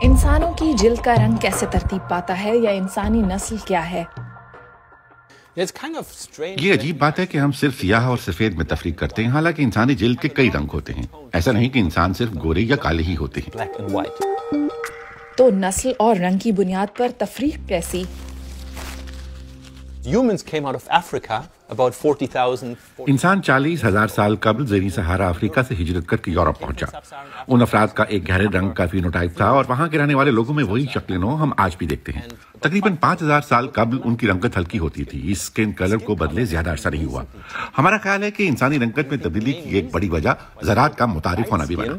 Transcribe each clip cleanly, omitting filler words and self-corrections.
انسانوں کی جلد کا رنگ کیسے ترتیب پاتا ہے یا انسانی نسل کیا ہے؟ یہ عجیب بات ہے کہ ہم صرف سیاہ اور سفید میں تفریق کرتے ہیں، حالانکہ انسانی جلد کے کئی رنگ ہوتے ہیں۔ ایسا نہیں کہ انسان صرف گورے یا کالے ہی ہوتے ہیں۔ تو نسل اور رنگ کی بنیاد پر تفریق کیسی؟ انسان 40,000 سال قبل زیر صحارا افریقہ سے ہجرت کر کے یورپ پہنچا۔ ان افراد کا ایک گہرے رنگ کا فینوٹائپ تھا اور وہاں کے رہنے والے لوگوں میں وہی شکل نو ہم آج بھی دیکھتے ہیں۔ تقریباً 5,000 سال قبل ان کی رنگت ہلکی ہوتی تھی، اس اسکن کلر کو بدلے زیادہ عرصہ نہیں ہوا۔ ہمارا خیال ہے کہ انسانی رنگت میں تبدیلی کی ایک بڑی وجہ زراعت کا متعارف ہونا بھی بنا۔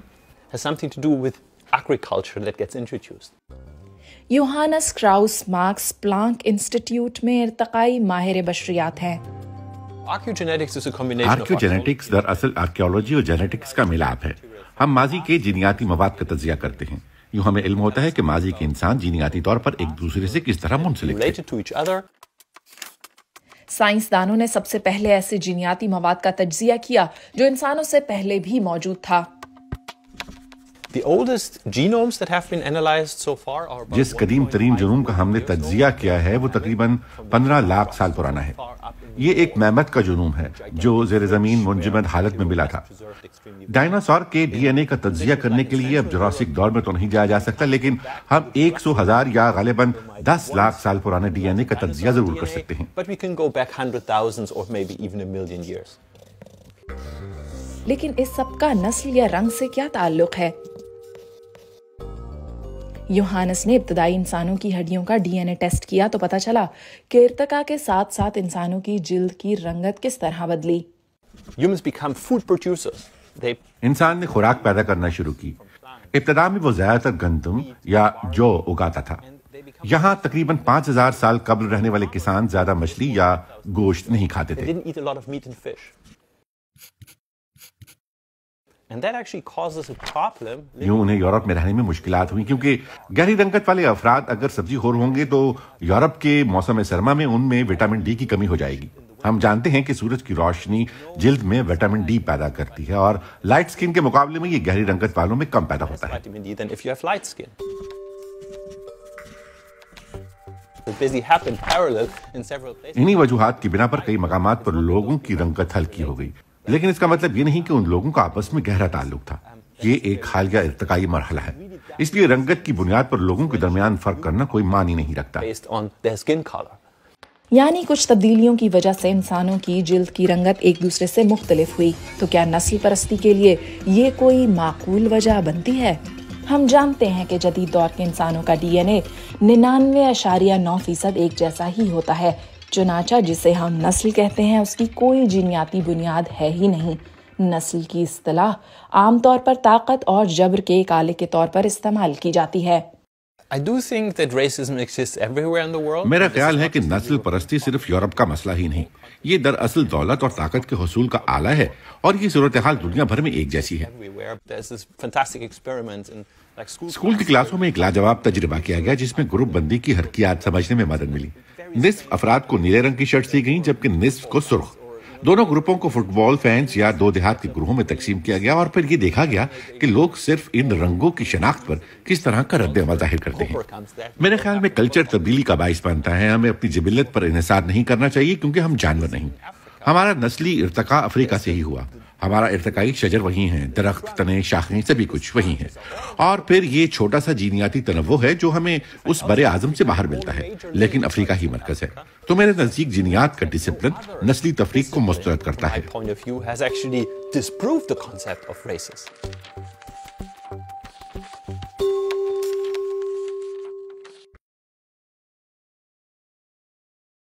یوہانس کراؤس ماکس پلانک انسٹیٹیوٹ میں ارتقائی ماہر بشریات ہیں۔ آرکیوجینیٹکس دراصل آرکیولوجی اور جینیٹکس کا ملاپ ہے۔ ہم ماضی کے جینیاتی مواد کا تجزیہ کرتے ہیں۔ یوں ہمیں علم ہوتا ہے کہ ماضی کے انسان جینیاتی طور پر ایک دوسرے سے کس طرح منسلک تھے۔ سائنسدانوں نے سب سے پہلے ایسے جینیاتی مواد کا تجزیہ کیا جو انسانوں سے پہلے بھی موجود تھا۔ جس قدیم ترین جنوم کا ہم نے تجزیہ کیا ہے وہ تقریباً 15 لاکھ سال پرانا ہے۔ یہ ایک میمت کا جنوم ہے جو زیر زمین منجمد حالت میں ملا تھا۔ ڈائناسور کے ڈی این اے کا تجزیہ کرنے کے لیے اب جراسک دور میں تو نہیں جایا جا سکتا، لیکن ہم 100,000 یا غالباً 10 لاکھ سال پرانے ڈی این اے کا تجزیہ ضرور کر سکتے ہیں۔ لیکن اس سب کا نسل یا رنگ سے کیا تعلق ہے؟ یوہانس نے ابتدائی انسانوں کی ہڈیوں کا ڈی این اے ٹیسٹ کیا تو پتہ چلا کہ ارتقاء کے ساتھ ساتھ انسانوں کی جلد کی رنگت کس طرح بدلی۔ انسان نے خوراک پیدا کرنا شروع کی۔ ابتدا میں وہ زیادہ تر گندم یا جو اگاتا تھا۔ یہاں تقریباً 5,000 سال قبل رہنے والے کسان زیادہ مچھلی یا گوشت نہیں کھاتے تھے۔ یوں انہیں یورپ میں رہنے میں مشکلات ہوئی، کیونکہ گہری رنگت والے افراد اگر سبزی خور ہوں گے تو یورپ کے موسم سرما میں ان میں وٹامن ڈی کی کمی ہو جائے گی۔ ہم جانتے ہیں کہ سورج کی روشنی جلد میں وٹامن ڈی پیدا کرتی ہے اور لائٹ سکن کے مقابلے میں یہ گہری رنگت والوں میں کم پیدا ہوتا ہے۔ انہی وجوہات کی بنا پر کئی مقامات پر لوگوں کی رنگت ہلکی ہو گئی، لیکن اس کا مطلب یہ نہیں کہ ان لوگوں کا آپس میں گہرا تعلق تھا۔ یہ ایک حالیہ ارتقائی مرحلہ ہے، اس لیے رنگت کی بنیاد پر لوگوں کے درمیان فرق کرنا کوئی معنی نہیں رکھتا۔ یعنی کچھ تبدیلیوں کی وجہ سے انسانوں کی جلد کی رنگت ایک دوسرے سے مختلف ہوئی، تو کیا نسل پرستی کے لیے یہ کوئی معقول وجہ بنتی ہے؟ ہم جانتے ہیں کہ جدید دور کے انسانوں کا ڈی این اے 99.9% ایک جیسا ہی ہوتا ہے، چنانچہ جسے ہم نسل کہتے ہیں اس کی کوئی جینیاتی بنیاد ہے ہی نہیں۔ نسل کی اصطلاح عام طور پر طاقت اور جبر کے ایک آلے کے طور پر استعمال کی جاتی ہے۔ میرا خیال ہے کہ نسل پرستی صرف یورپ کا مسئلہ ہی نہیں، یہ دراصل دولت اور طاقت کے حصول کا آلہ ہے، اور یہ صورتحال دنیا بھر میں ایک جیسی ہے۔ اسکول کی کلاسوں میں ایک لاجواب تجربہ کیا گیا جس میں گروپ بندی کی حرکیات سمجھنے میں مدد ملی۔ نصف افراد کو نیلے رنگ کی شرٹ دی گئیں جبکہ نصف کو سرخ۔ دونوں گروپوں کو فٹ بال فینس یا دو دیہات کے گروہوں میں تقسیم کیا گیا اور پھر یہ دیکھا گیا کہ لوگ صرف ان رنگوں کی شناخت پر کس طرح کا رد عمل ظاہر کرتے ہیں۔ میرے خیال میں کلچر تبدیلی کا باعث بنتا ہے۔ ہمیں اپنی جبلت پر انحصار نہیں کرنا چاہیے کیونکہ ہم جانور نہیں۔ ہمارا نسلی ارتقاء افریقہ سے ہی ہوا۔ ہمارا ارتقائی شجر وہی ہیں، درخت، تنے، شاخیں، سبھی کچھ وہی ہیں، اور پھر یہ چھوٹا سا جینیاتی تنوع ہے جو ہمیں اس بر اعظم سے باہر ملتا ہے، لیکن افریقہ ہی مرکز ہے۔ تو میرے نزدیک جینیات کا ڈسپلن نسلی تفریق کو مسترد کرتا ہے۔